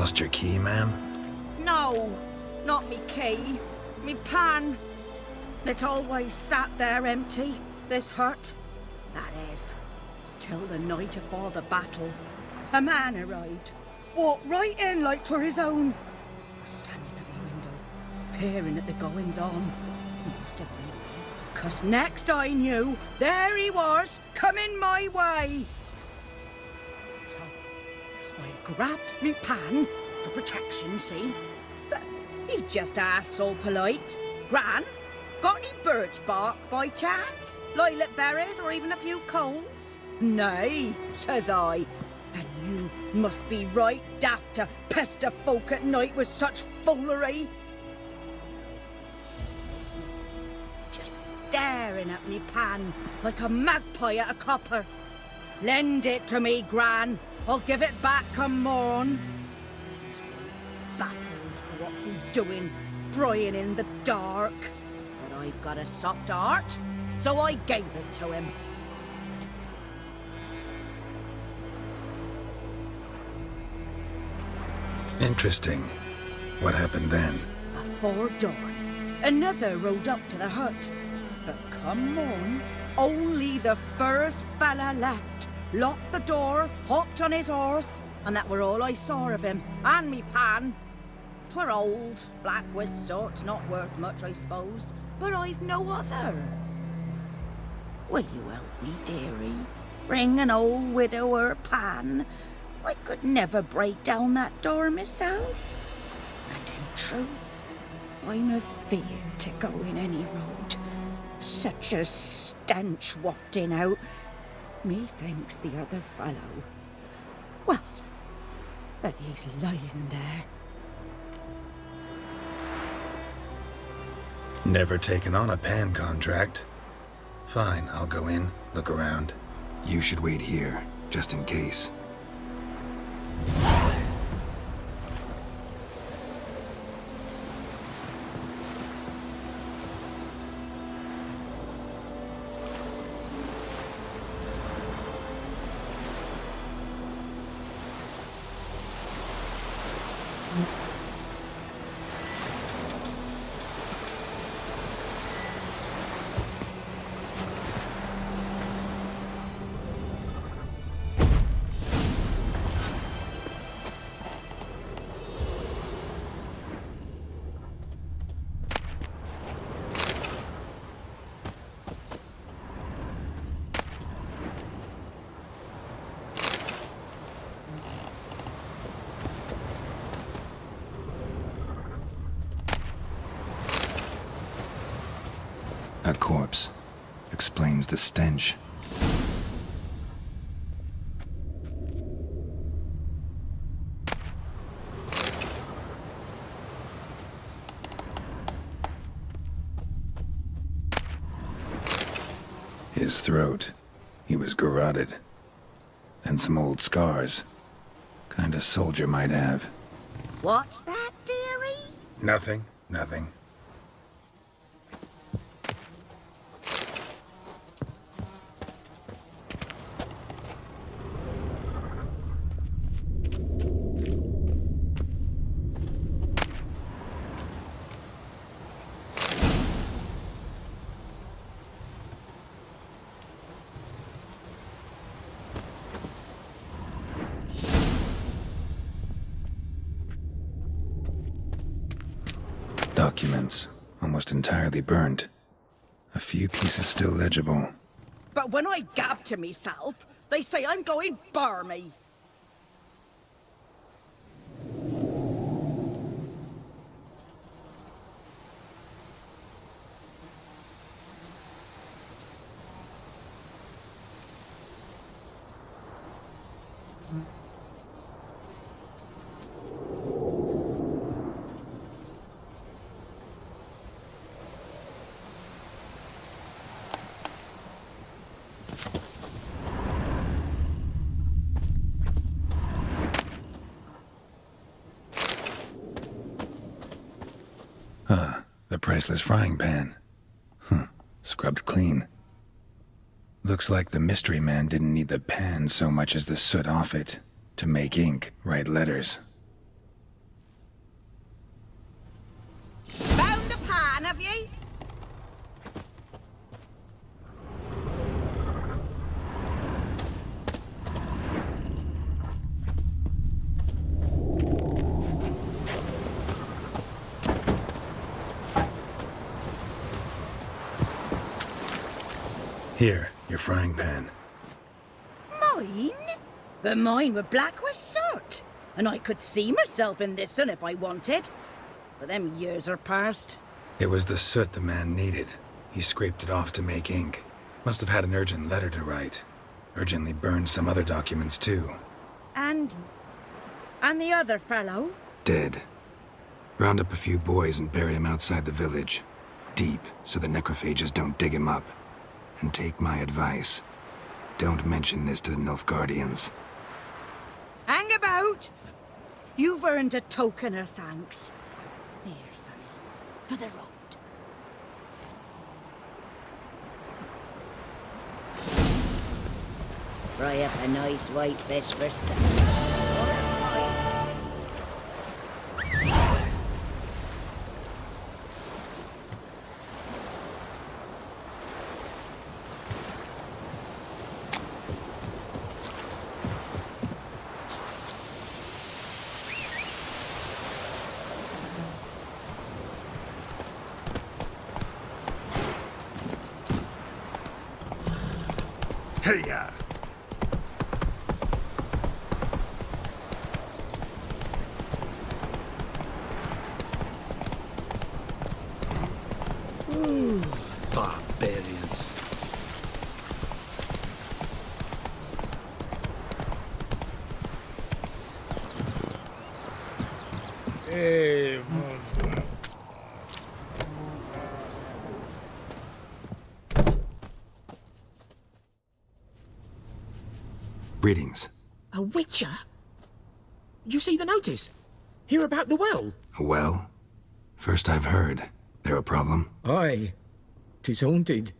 Lost your key, ma'am? No, not me key. Me pan. It always sat there empty, this hut. That is, till the night afore the battle. A man arrived, walked right in like 'twere his own. Was standing at my window, peering at the goings-on. He must have been, 'cause next I knew, there he was, coming my way. So I grabbed me pan for protection, see? But he just asks all polite, Gran, got any birch bark by chance? Lilac berries or even a few coals? Nay, says I. And you must be right daft to pester folk at night with such foolery. And I sees him listening, just staring at me pan like a magpie at a copper. Lend it to me, Gran. I'll give it back come morn. He's right baffled for what's he doing, frying in the dark. But I've got a soft heart, so I gave it to him. Interesting. What happened then? Before dawn, another rode up to the hut. But come on, only the first fella left. Locked the door, hopped on his horse, and that were all I saw of him, and me pan. 'Twere old, black with soot, not worth much, I suppose, but I've no other. Will you help me, dearie? Bring an old widower pan. I could never break down that door myself. And in truth, I'm afeard to go in any road. Such a stench wafting out. Methinks the other fellow, well, that he's lying there. Never taken on a pan contract. Fine, I'll go in, look around. You should wait here, just in case. A corpse. Explains the stench. His throat. He was garroted. And some old scars. Kind of soldier might have. What's that, dearie? Nothing. Documents, almost entirely burnt. A few pieces still legible. But when I gab to myself, they say I'm going barmy. The priceless frying pan. Scrubbed clean. Looks like the mystery man didn't need the pan so much as the soot off it to make ink, write letters. Here, your frying pan. Mine? But mine were black with soot. And I could see myself in this one if I wanted. But them years are past. It was the soot the man needed. He scraped it off to make ink. Must have had an urgent letter to write. Urgently burned some other documents too. And the other fellow? Dead. Round up a few boys and bury him outside the village. Deep, so the necrophages don't dig him up. And take my advice. Don't mention this to the Nilfgaardians. Hang about! You've earned a token of thanks. Here, sonny, for the road. Fry up a nice white fish for supper. Hey-ya! Barbarians. Hey, monster. Greetings. A witcher? You see the notice? Hear about the well? Well? First I've heard. There a problem? Aye. 'Tis haunted.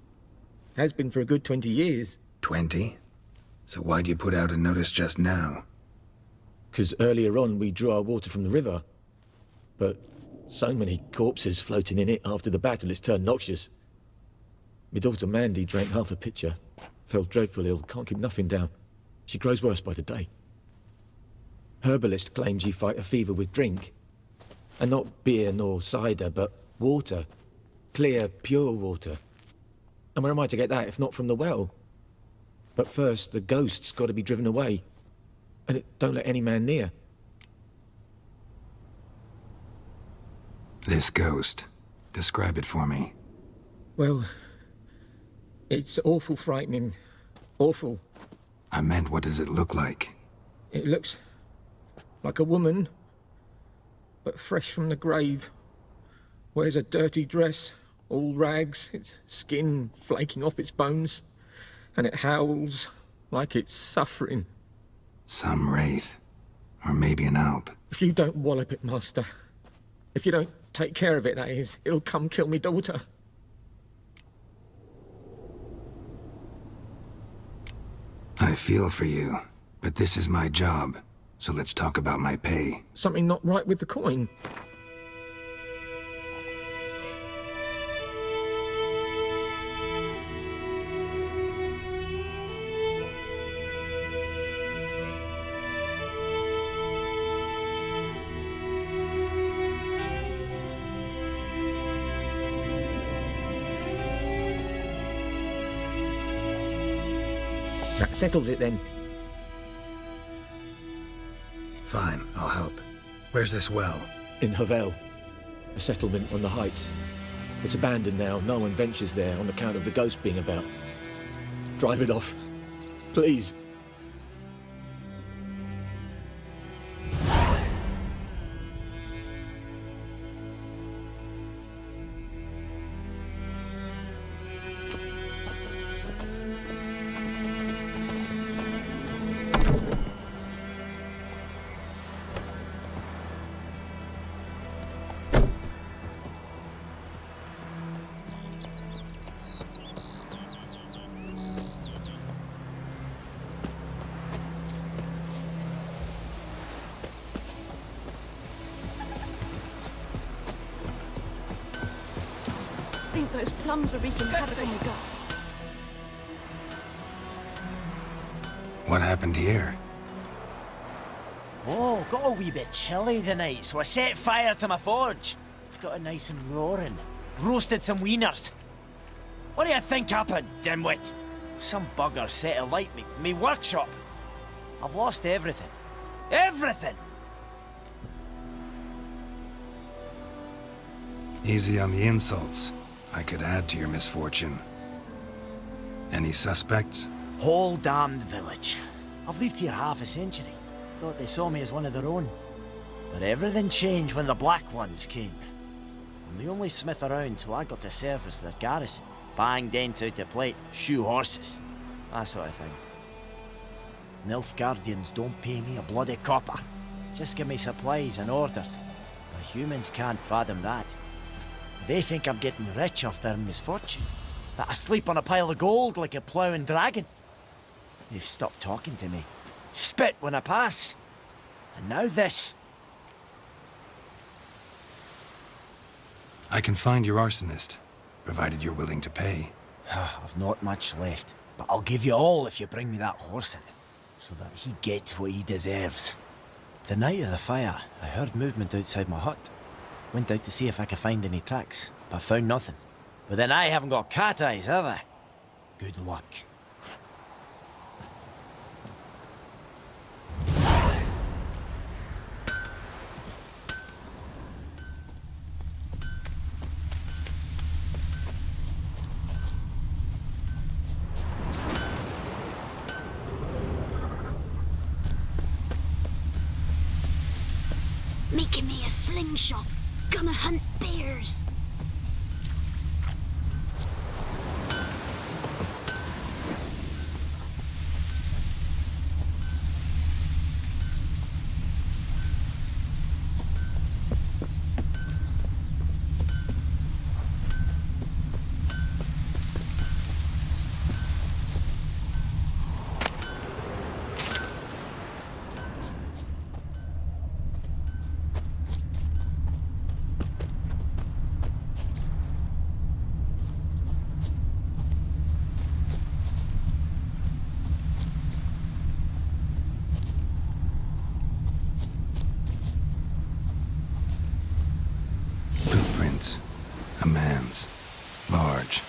Has been for a good 20 years. 20? So why'd you put out a notice just now? 'Cause earlier on we drew our water from the river. But so many corpses floating in it after the battle it's turned noxious. My daughter Mandy drank half a pitcher. Fell dreadful ill, can't keep nothing down. She grows worse by the day. Herbalist claims you fight a fever with drink. And not beer nor cider, but water. Clear, pure water. And where am I to get that if not from the well? But first, the ghost's got to be driven away. And it don't let any man near. This ghost. Describe it for me. Well, it's awful frightening. Awful. I meant, what does it look like? It looks like a woman, but fresh from the grave. Wears a dirty dress, all rags, its skin flaking off its bones, and it howls like it's suffering. Some wraith. Or maybe an alp. If you don't wallop it, master, if you don't take care of it, that is, it'll come kill me daughter. I feel for you, but this is my job, so let's talk about my pay. Something not right with the coin. That settles it then. Fine, I'll help. Where's this well? In Havel, a settlement on the heights. It's abandoned now. No one ventures there on account of the ghost being about. Drive it off. Please. I think those plums are wreaking havoc on the gut. What happened here? Oh, got a wee bit chilly the night, so I set fire to my forge. Got it nice and roaring. Roasted some wieners. What do you think happened, dimwit? Some bugger set alight me workshop. I've lost everything. Everything! Easy on the insults. I could add to your misfortune. Any suspects? Whole damned village. I've lived here half a century. Thought they saw me as one of their own. But everything changed when the Black Ones came. I'm the only smith around, so I got to service their garrison. Bang dents out of plate, shoe horses. That sort of thing. Nilfgaardians don't pay me a bloody copper. Just give me supplies and orders. But humans can't fathom that. They think I'm getting rich off their misfortune. That I sleep on a pile of gold like a ploughing dragon. They've stopped talking to me. Spit when I pass. And now this. I can find your arsonist, provided you're willing to pay. I've not much left, but I'll give you all if you bring me that horse in, so that he gets what he deserves. The night of the fire, I heard movement outside my hut. Went out to see if I could find any tracks, but found nothing. But then I haven't got cat eyes, have I? Good luck. Making me a slingshot. Gonna hunt bears. A man's. Large.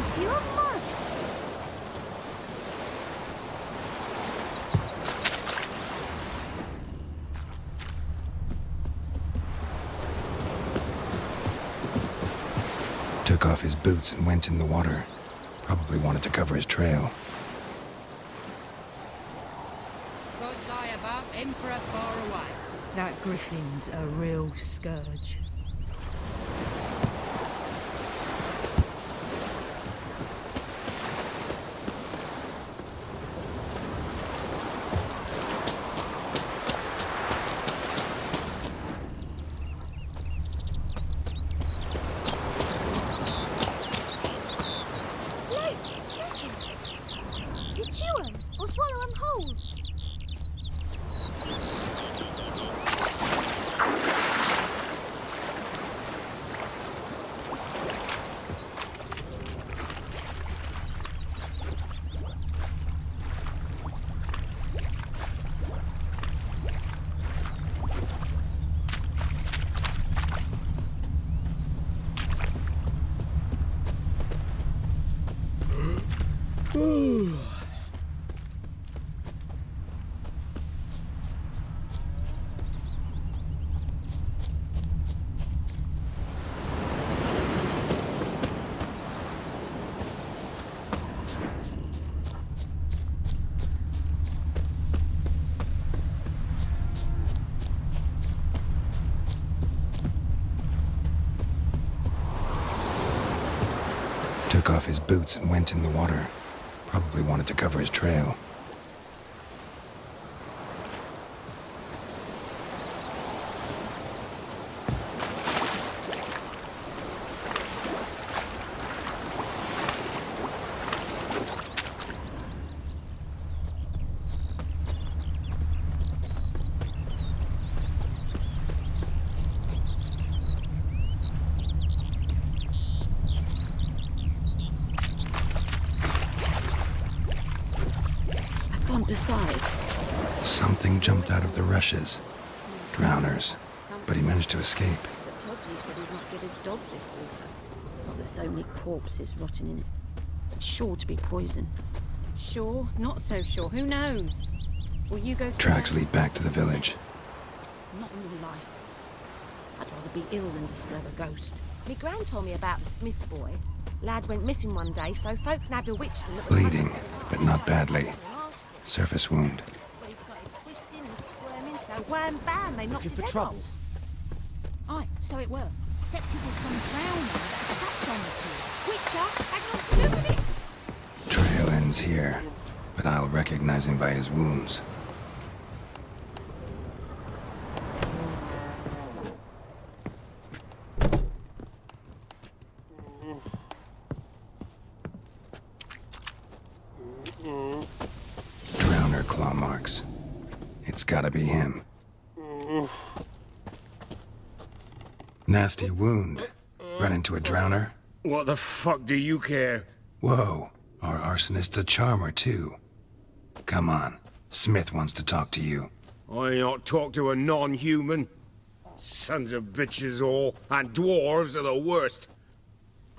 To your mug. Took off his boots and went in the water. Probably wanted to cover his trail. God's eye above, Emperor far away. That griffin's a real scourge. You chew 'em or swallow 'em whole. Took off his boots and went in the water. Probably wanted to cover his trail. can't decide. Something jumped out of the rushes. Drowners. But he managed to escape. But Tosley said he'd not give his dog this water. Not with so many corpses rotting in it. Sure to be poison. Sure, not so sure. Who knows? Will you go to Tracks lead back to the village. Not in real life. I'd rather be ill than disturb a ghost. Me gran told me about the Smith's boy. Lad went missing one day, so folk nabbed a witchman that was Bleeding, but not badly. Surface wound. Well, he started twisting and squirming, so wham bam, they knocked Looking his for head trouble? off. Aye, so it were. Except it was some drowner that had sat on the pool. Witcher had got to do with it. Trail ends here, but I'll recognize him by his wounds. Drowner claw marks. It's gotta be him. Nasty wound. Run into a drowner? What the fuck do you care? Whoa, our arsonist's a charmer too. Come on, Smith wants to talk to you. I ain't not talk to a non-human. Sons of bitches all, and dwarves are the worst.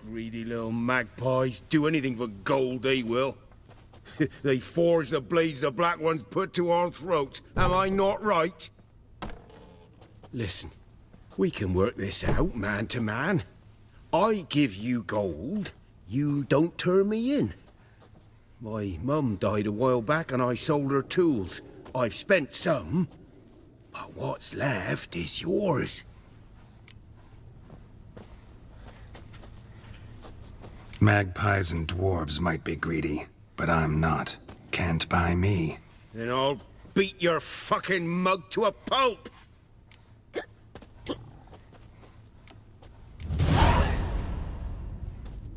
Greedy little magpies, do anything for gold, they will. They forge the blades the black ones put to our throats. Am I not right? Listen, we can work this out, man to man. I give you gold, you don't turn me in. My mum died a while back and I sold her tools. I've spent some, but what's left is yours. Magpies and dwarves might be greedy, but I'm not. Can't buy me. Then I'll beat your fucking mug to a pulp!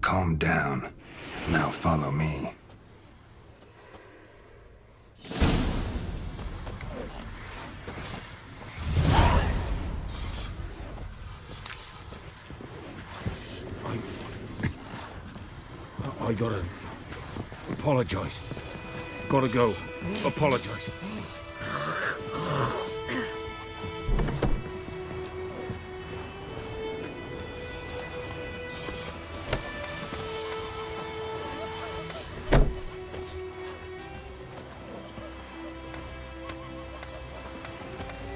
Calm down. Now follow me. I gotta apologize. Gotta go. Apologize.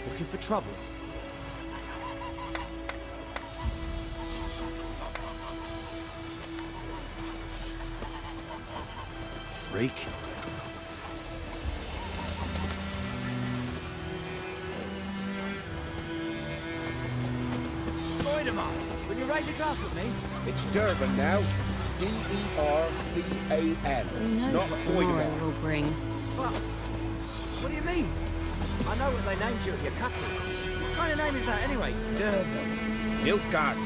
Looking for trouble? Freak. Voidemar, will you raise a glass with me? It's Durban now. D-E-R-V-A-N. Who knows Not what tomorrow Voidemar. will bring? What do you mean? I know what they named you at your cutting. What kind of name is that anyway? Durban. Nilfgaard.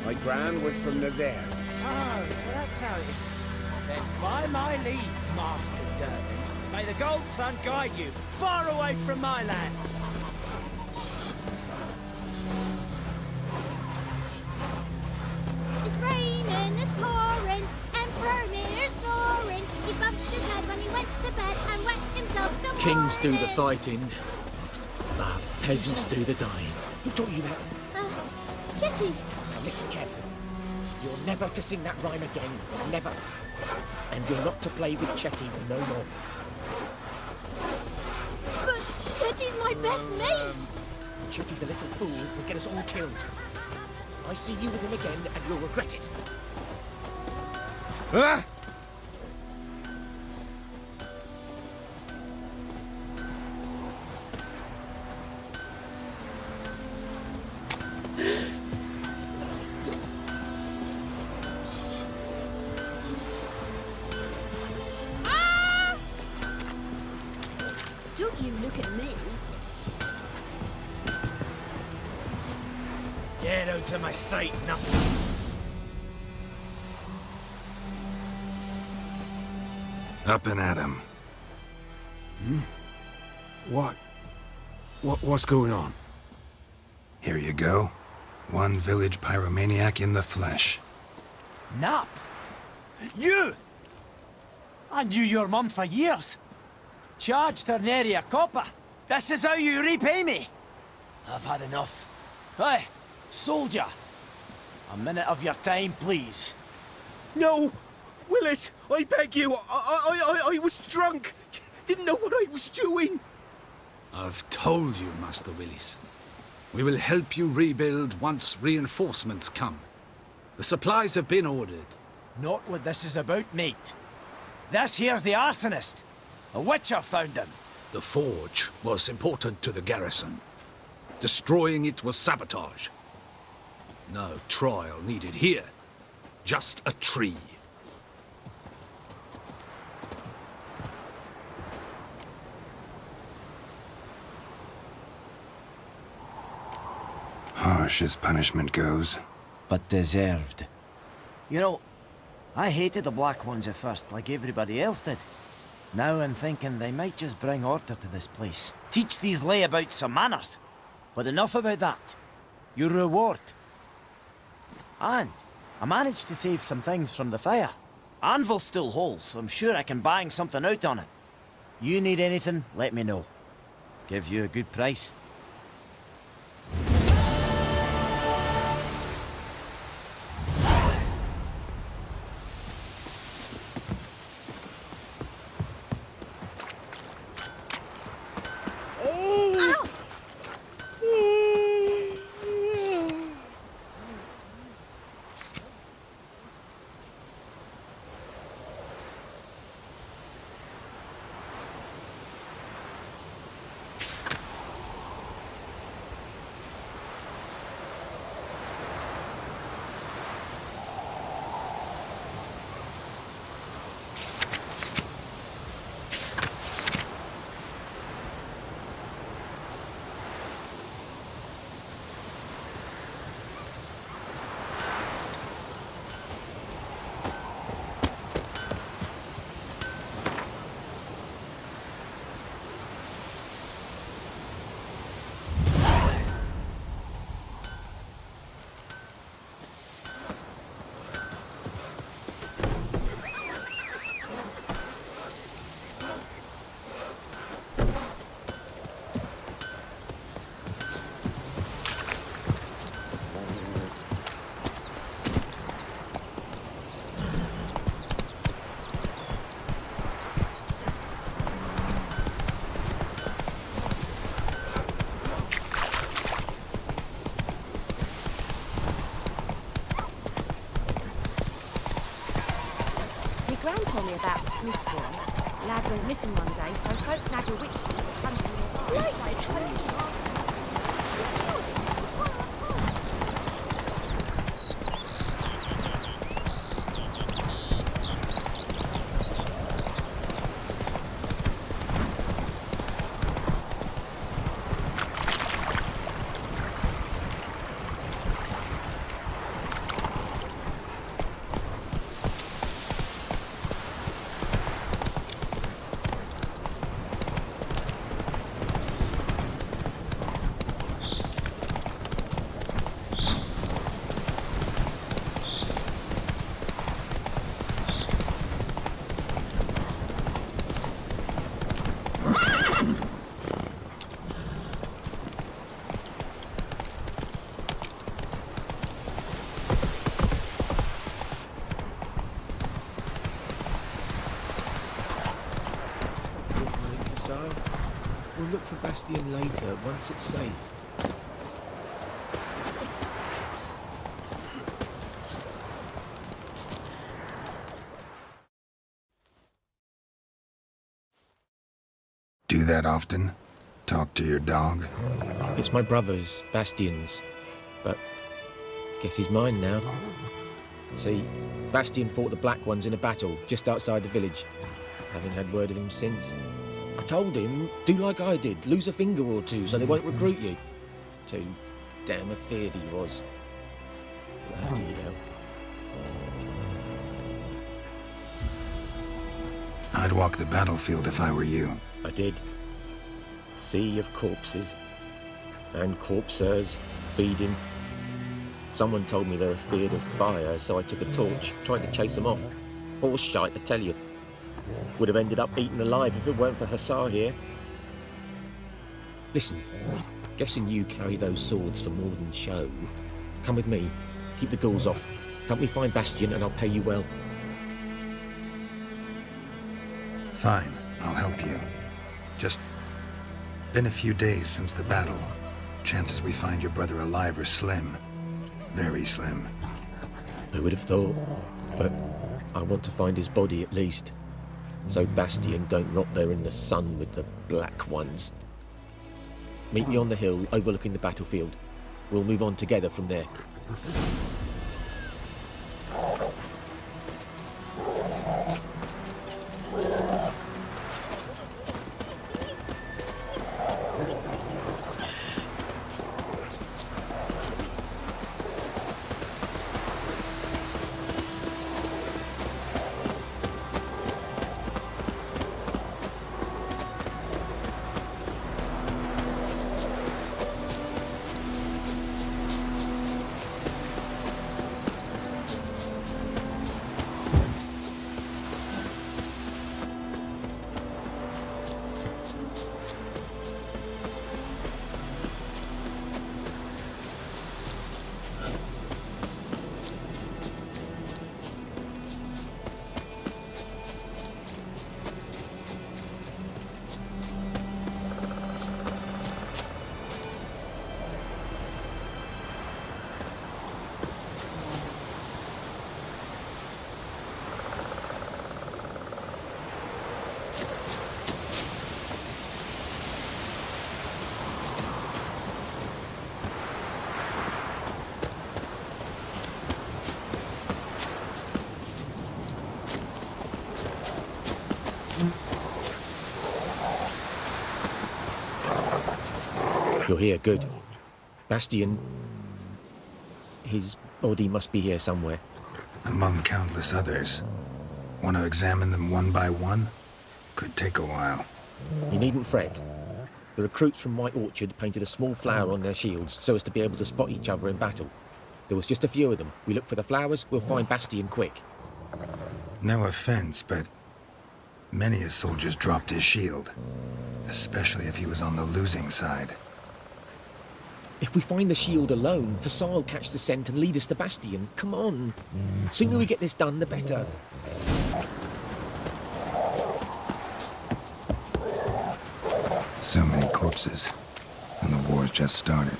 My gran was from Nazaire. Oh, so that's how it is. Then by my leave, Master Durban, may the Gold Sun guide you far away from my land. It's raining, it's pouring, Emperor near snoring. He bumped his head when he went to bed and wet himself the Kings do the morning. fighting, but peasants do the dying. Who taught you that? Chitty, Now listen carefully. You're never to sing that rhyme again. Never. And you're not to play with Chetty no more. but Chitty's my best mate. Chetty's a little fool who'll get us all killed. I see you with him again and you'll regret it. Ah! Don't you look at me. Get out of my sight, nothing. Up and at him. What's going on? Here you go. One village pyromaniac in the flesh. Nap? You! I knew your mum for years. Charged her nary a copper. This is how you repay me. I've had enough. Hey, soldier. A minute of your time, please. No! Willis, I beg you. I was drunk. Didn't know what I was doing. I've told you, Master Willis. We will help you rebuild once reinforcements come. The supplies have been ordered. Not what this is about, mate. This here's the arsonist. A witcher found him. The forge was important to the garrison. Destroying it was sabotage. No trial needed here. Just a tree. Harsh as punishment goes. But deserved. You know, I hated the Black Ones at first, like everybody else did. Now I'm thinking they might just bring order to this place. Teach these layabouts some manners. But enough about that. Your reward. And I managed to save some things from the fire. Anvil's still whole, so I'm sure I can bang something out on it. You need anything, let me know. Give you a good price. Gran told me about the Smith's boy. Lad went missing one day, so folk nagged a witch that was hunting him. Right, We'll look for Bastion later, once it's safe. Do that often? Talk to your dog? It's my brother's, Bastion's. But guess he's mine now. See, Bastion fought the Black Ones in a battle just outside the village. Haven't had word of him since. I told him, do like I did, lose a finger or two so they won't recruit you. Too damn afeard he was. Bloody hell. I'd walk the battlefield if I were you. I did. Sea of corpses. And corpsers, feeding. Someone told me they're afeard of fire, so I took a torch, tried to chase them off. Horse shite, I tell you. Would have ended up eaten alive if it weren't for Hussar here. Listen, guessing you carry those swords for more than show. Come with me. Keep the ghouls off. Help me find Bastion and I'll pay you well. Fine, I'll help you. Just been a few days since the battle. Chances we find your brother alive are slim. Very slim. I would have thought, but I want to find his body at least. So Bastion don't rot there in the sun with the black ones. Meet me on the hill overlooking the battlefield. We'll move on together from there. You're here, good. Bastion... his body must be here somewhere. Among countless others. Want to examine them one by one? Could take a while. You needn't fret. The recruits from White Orchard painted a small flower on their shields so as to be able to spot each other in battle. There was just a few of them. We look for the flowers, we'll find Bastion quick. No offense, but many a soldier's dropped his shield. Especially if he was on the losing side. If we find the shield alone, Hussar will catch the scent and lead us to Bastion. Come on. Sooner we get this done, the better. So many corpses, and the war's just started.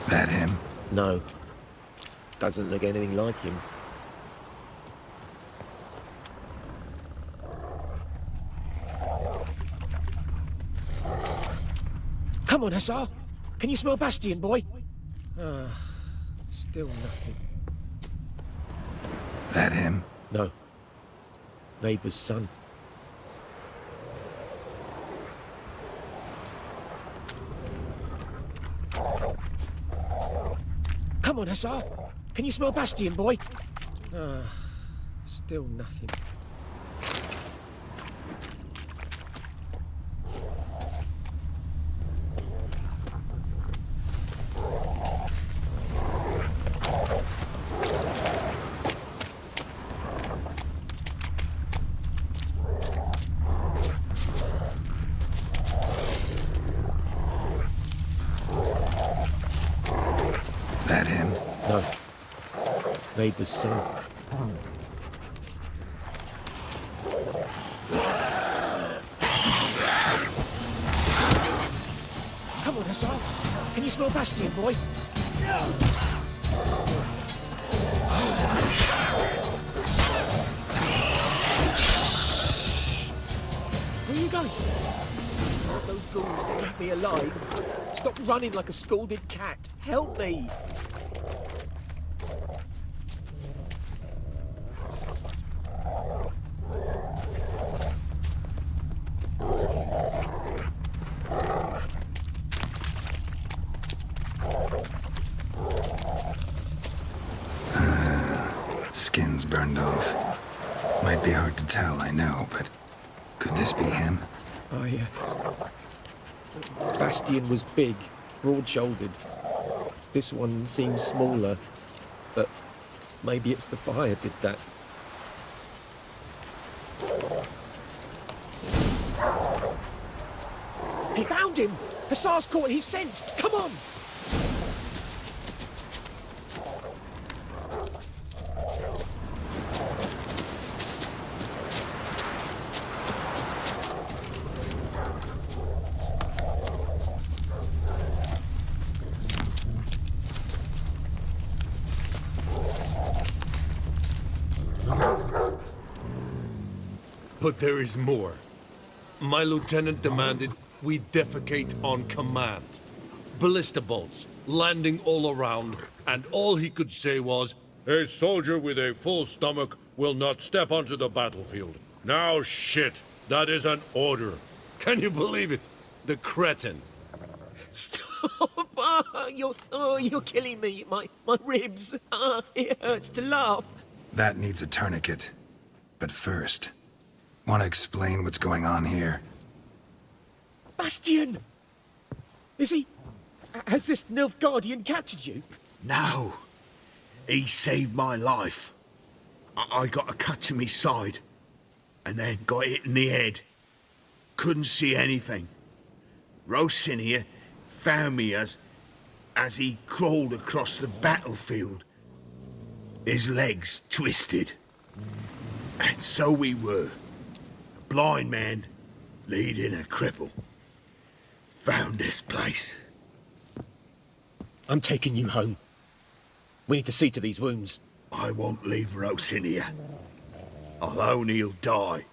That him? No. Doesn't look anything like him. Come on, Hussar! Can you smell Bastion, boy? Still nothing. That him? No. Neighbour's son. Come on, Hussar! Can you smell Bastion, boy? Still nothing. That him? No. Neighbour's son. Come on, Hussar! Can you smell Bastion, boy? Where are you going? Those ghouls to keep me alive. Stop running like a scalded cat. Help me! be hard to tell, I know, but could this be him? Bastian was big, broad-shouldered. This one seems smaller, but maybe it's the fire did that. He found him! Hussar's caught his scent! Come on! But there is more. My lieutenant demanded we defecate on command. Ballista bolts, landing all around, and all he could say was, "A soldier with a full stomach will not step onto the battlefield." Now shit, that is an order. Can you believe it? The cretin. Stop! You're killing me. My ribs. It hurts to laugh. That needs a tourniquet. But first, want to explain what's going on here? Bastian! Is he... Has this Nilfgaardian captured you? No. He saved my life. I got a cut to me side, and then got hit in the head. Couldn't see anything. Rosin here found me as he crawled across the battlefield. His legs twisted. And so we were. A blind man leading a cripple. Found this place. I'm taking you home. We need to see to these wounds. I won't leave Rosin here. Alone he'll die.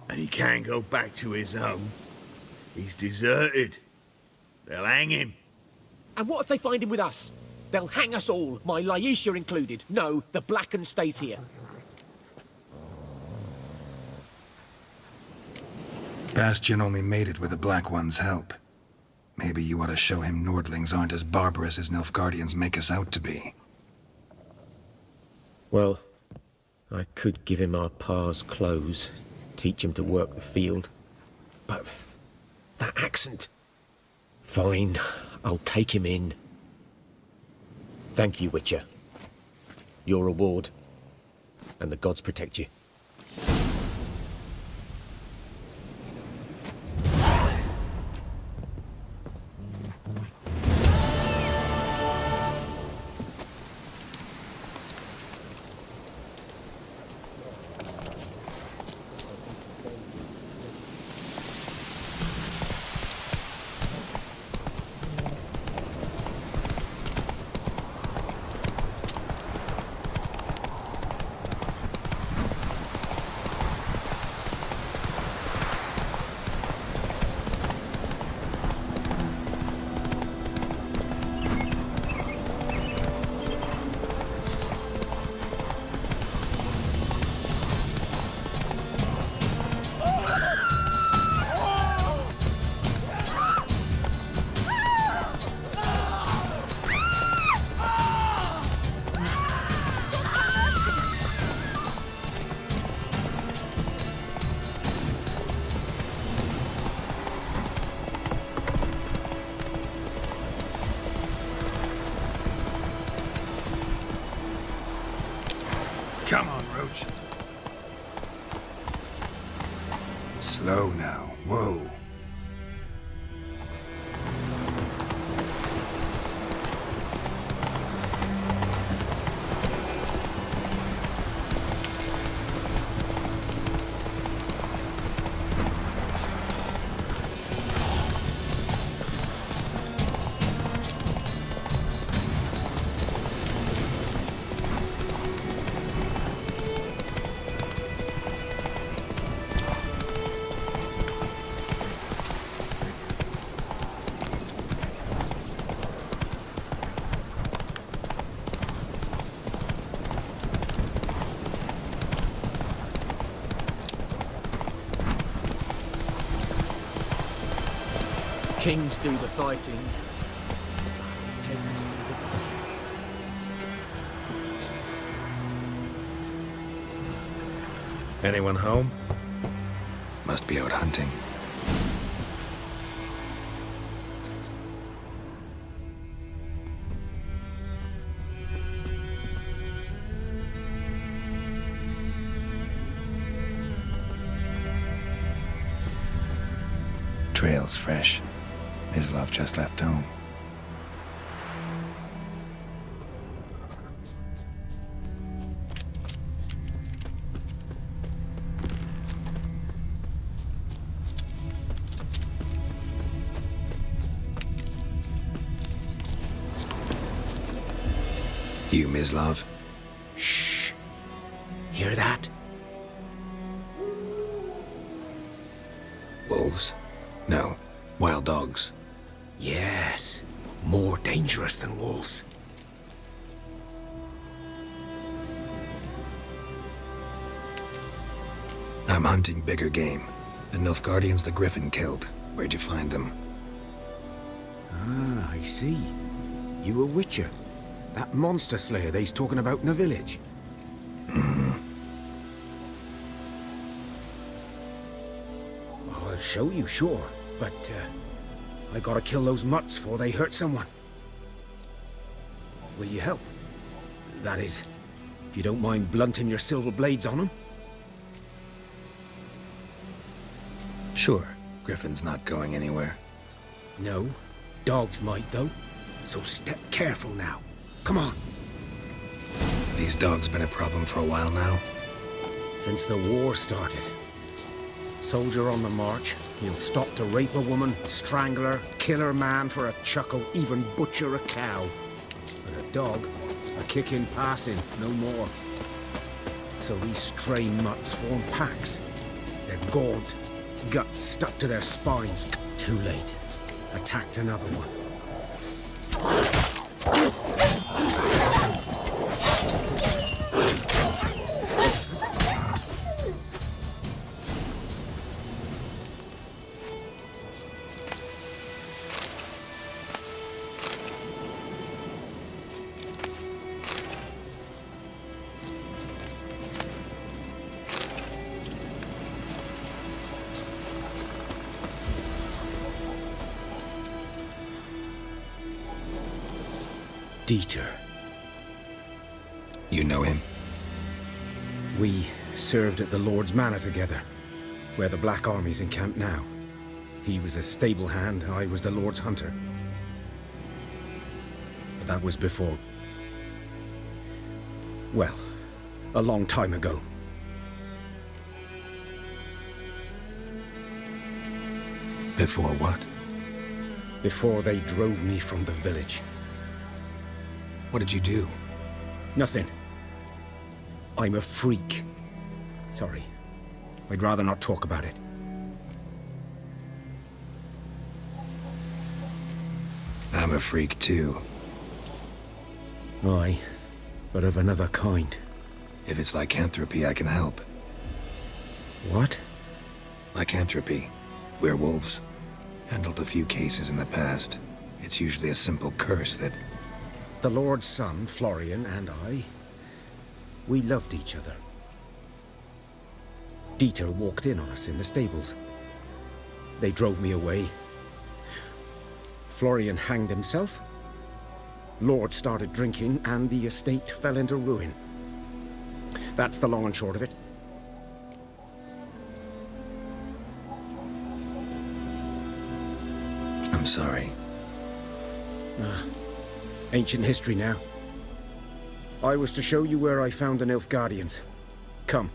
And he can't go back to his home. He's deserted. They'll hang him. And what if they find him with us? They'll hang us all, my Laisha included. No, the Blacken stays here. Bastian only made it with the Black One's help. Maybe you ought to show him Nordlings aren't as barbarous as Nilfgaardians make us out to be. Well, I could give him our pa's clothes, teach him to work the field. But that accent... Fine, I'll take him in. Thank you, Witcher. Your reward. And the gods protect you. Come on, Roach. Slow now. Whoa. Kings do the fighting. Peasants do the business. Anyone home? Must be out hunting. Trail's fresh. Mislav just left home. You, Mislav? Shh. Hear that? Wolves? No. Wild dogs. Yes. More dangerous than wolves. I'm hunting bigger game. The Nilfgaardians the Griffin killed. Where'd you find them? Ah, I see. You a witcher. That monster slayer they's talking about in the village. I'll show you, sure. But, I gotta kill those mutts before they hurt someone. Will you help? That is, if you don't mind blunting your silver blades on them. Sure. Griffin's not going anywhere. No. Dogs might, though. So step careful now. Come on. These dogs been a problem for a while now? Since the war started. Soldier on the march, he'll stop to rape a woman, strangle her, kill her man for a chuckle, even butcher a cow. But a dog, a kick in passing, no more. So these stray mutts form packs. They're gaunt, guts stuck to their spines. Too late. Attacked another one. Dieter. You know him? We served at the Lord's Manor together, where the Black Army's encamped now. He was a stable hand, I was the Lord's hunter. But that was before... well, a long time ago. Before what? Before they drove me from the village. What did you do? Nothing. I'm a freak. Sorry. I'd rather not talk about it. I'm a freak too. Aye, but of another kind. If it's lycanthropy, I can help. What? Lycanthropy. Werewolves. Handled a few cases in the past. It's usually a simple curse that... The Lord's son, Florian, and I, we loved each other. Dieter walked in on us in the stables. They drove me away. Florian hanged himself. Lord started drinking, and the estate fell into ruin. That's the long and short of it. I'm sorry. Ancient history now. I was to show you where I found the Nilfgaardians. Come.